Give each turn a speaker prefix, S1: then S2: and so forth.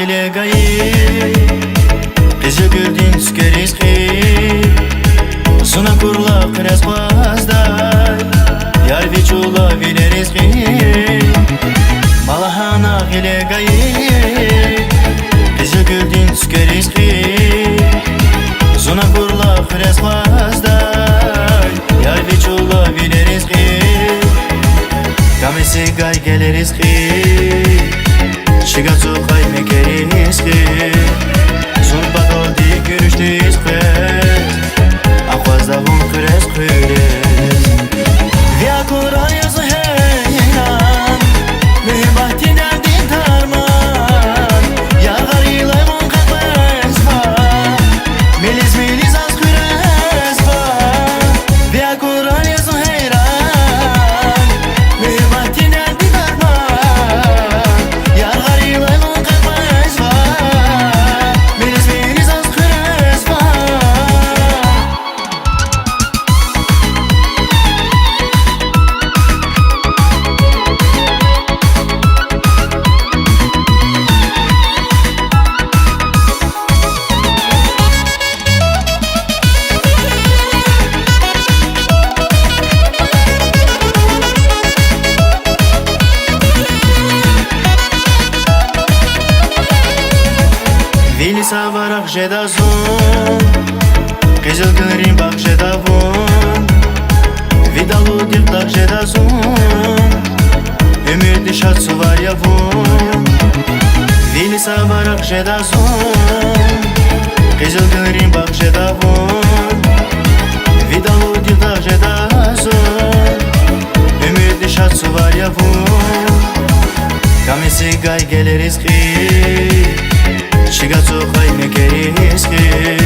S1: ile gayi Kızı gördün tüke rizki Suna kurla kres bazday Yar viçula bile rizki Malahana ile gayi Kızı gördün tüke rizki Suna kurla kres bazday Yar viçula bile rizki Kamesi gay gele rizki Şigatsu kayme keri rizki Sun bakodi görüştü ispez Akwazda vun kres kres Via kurayız heyran Mühibahti derdin tarman Yar garilay vun kakles va Miliz miliz az kres va Via kurayız heyran Mühibahti derdin tarman Yar garilay vun kakles va Miliz miliz az kres va Vili savarak jedazun Kızıl gülrin bak jedavun Vidalu diktak jedazun Ümidi şatsu var yavun Vili savarak jedazun Kızıl gülrin bak jedavun Vidalu diktak jedazun Ümidi şatsu var yavun Kamesi gay gelir rizki Shigatsu kayme keri rizki